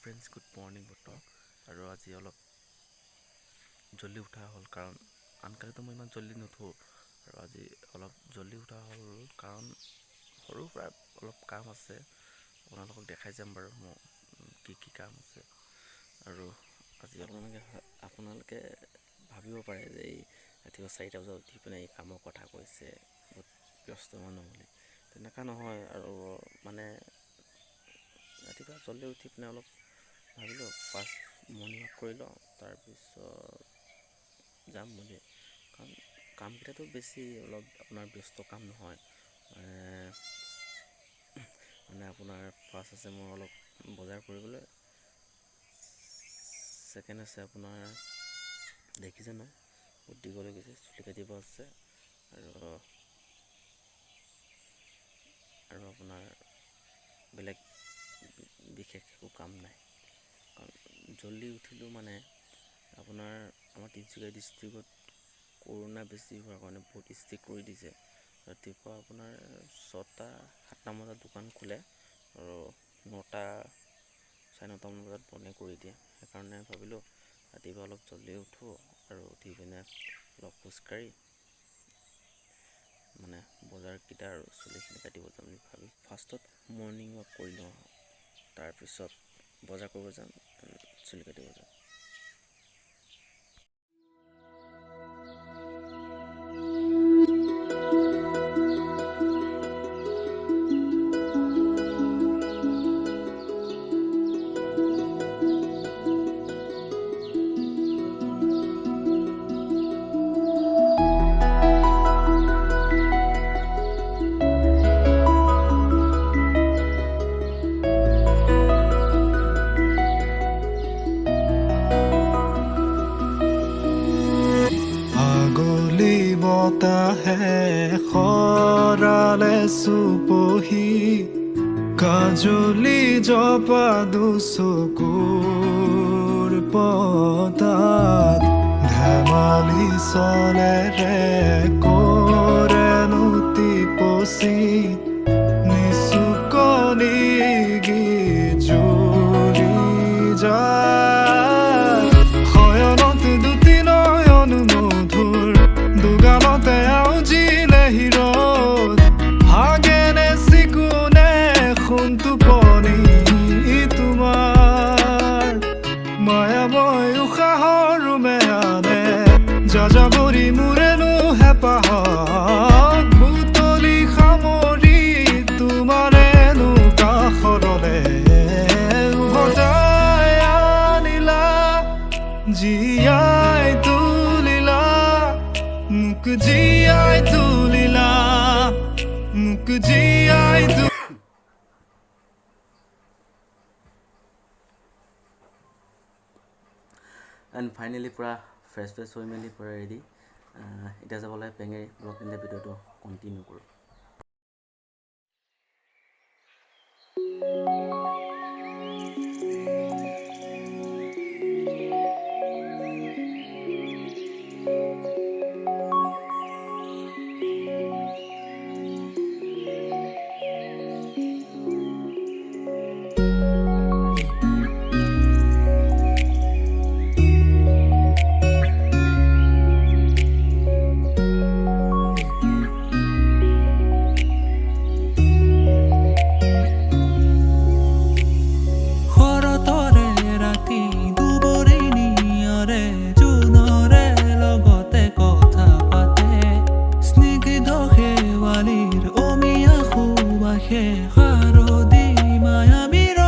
Friends good morning বতৰ আৰু আজি অলপ জল্দি উঠা হ'ল কাৰণ আনকালেতো মই ইমান জল্দি নুঠোঁ আৰু আজি অলপ জল্দি উঠা হ'ল কাৰণ সৰু সুৰা অলপ কাম আছে আপোনালোকক দেখাই যাম বাৰু মোৰ কি কাম আছে আৰু আজি আপোনালোকে ভাবিব পাৰে যে এই ৰাতিপুৱা 4টা বজাত উঠি পিনে এই কামৰ কথা কৈছে বহুত ব্যস্ত মানুহ বুলি তেনেকুৱা নহয় আৰু মানে ৰাতিপুৱা জল্দি উঠি পিনে অলপ ভাবিলোঁ ফাৰ্ষ্ট মৰ্ণিং ৱাক কৰি লওঁ তাৰপিছত যাম বুলি কাৰণ কামকেইটাতো বেছি অলপ আপোনাৰ ব্যস্ত কাম নহয় মানে আপোনাৰ ফাৰ্ষ্ট আছে মোৰ অলপ বজাৰ কৰিবলৈ ছেকেণ্ড আছে আপোনাৰ দেখিছে ন বহুত দীঘলৈ গৈছে চুলি কাটিব আছে আৰু আপোনাৰ বেলেগ বিশেষ একো কাম নাই কাৰণ জল্দি উঠিলোঁ মানে আপোনাৰ আমাৰ তিনিচুকীয়া ডিষ্ট্ৰিক্টত কৰোণা বেছি হোৱাৰ কাৰণে বহুত ষ্ট্ৰিক্ট কৰি দিছে ৰাতিপুৱা আপোনাৰ 6টা-7টামান বজাত দোকান খোলে আৰু 9টা-9:30মান বজাত বন্ধ কৰি দিয়ে সেইকাৰণে ভাবিলোঁ ৰাতিপুৱা অলপ জল্দি উঠোঁ আৰু উঠি পিনে অলপ খোজকাঢ়ি মানে বজাৰকেইটা আৰু চুলিখিনি কাটিব যাম বুলি ভাবি ফাৰ্ষ্টত মৰ্ণিং ৱাক কৰি লওঁ তাৰপিছত বজাৰ কৰিব যাম চুলি কাটিব যাম বতাহে খৰালে চুপহি কাজলি জপা দুচকুৰ পতাত ধেমালি চলেৰে কৰেনো টিপচি নিচুকনি জ্বলি যায় শয়নত দুটি নয়ন মধুৰ দুগালতে আউজিলে হিৰত হাগেনে চিকুনে সোণটো পনি তোমাৰ মায়াময় উশাহৰ মেয়ানে যাযাবৰী মোৰেনো হেঁপাহত বুটলি সামৰি তোমাৰেনো কাষৰলে উভতাই আনিলা জীয়াই তুলিলা মুক জীয়াই তুলিলা মুক জীয়াই এণ্ড ফাইনেলি পূৰা ফ্ৰেছ হৈ মেলি পূৰা ৰেডি এতিয়া যাবলৈ পেঙেৰি ব্লগ ইন দ্য ভিডিঅ'টো কণ্টিনিউ কৰোঁ শাৰদী মায়াবীৰ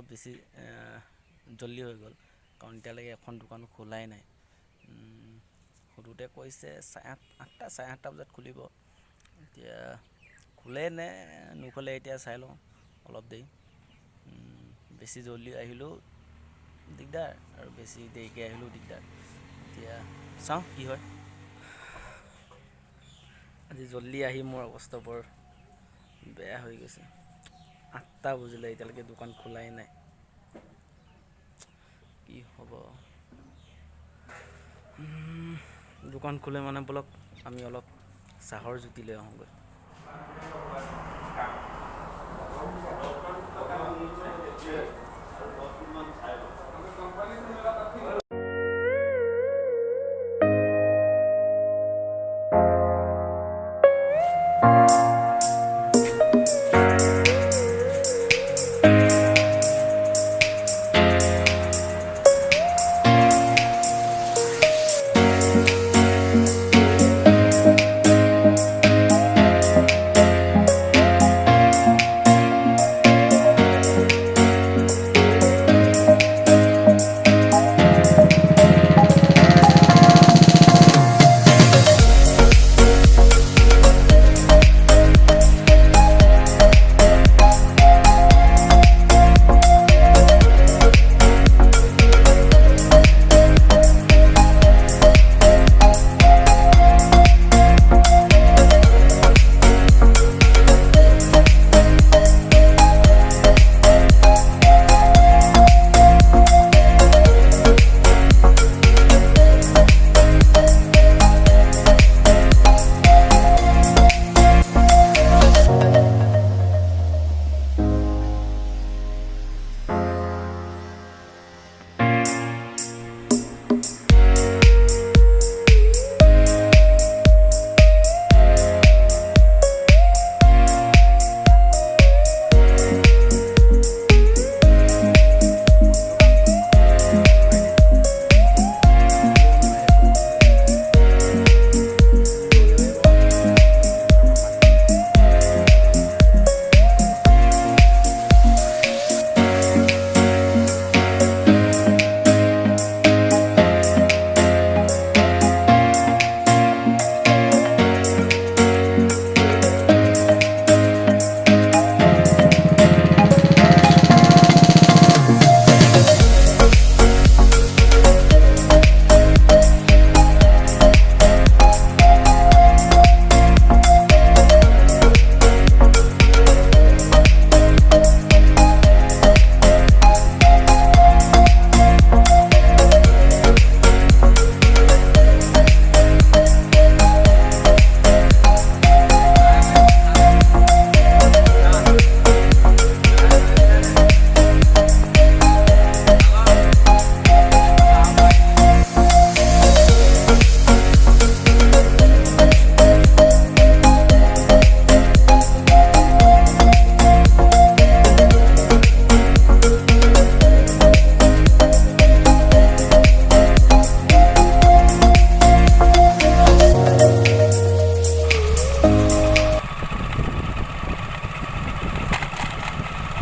অলপ বেছি জল্দি হৈ গ'ল, কাৰণ এতিয়ালৈকে এখন দোকান খোলাই নাই। সুধোতে কৈছে 8টা চাৰে 8টা বজাত খুলিব। এতিয়া খোলে নে নোখোলে এতিয়া চাই লওঁ অলপ দেৰি। বেছি জল্দি আহিলেও দিগদাৰ আৰু বেছি দেৰিকৈ আহিলেও দিগদাৰ। এতিয়া চাওঁ কি হয়। আজি জল্দি আহি মোৰ অৱস্থা বৰ বেয়া হৈ গৈছে। 8টা বজিলে এতিয়ালৈকে দোকান খোলাই নাই, কি হ'ব। দোকান খোলে মানে বলক আমি অলপ চাহৰ জুতি লৈ আহোঁগৈ।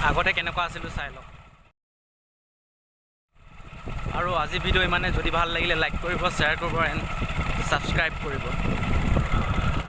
আগতে কেনেকুৱা আছিলোঁ চাই লওক। আৰু আজি ভিডিঅ' ইমানে, যদি ভাল লাগিলে লাইক কৰিব, শ্বেয়াৰ কৰিব এণ্ড ছাবস্ক্ৰাইব কৰিব।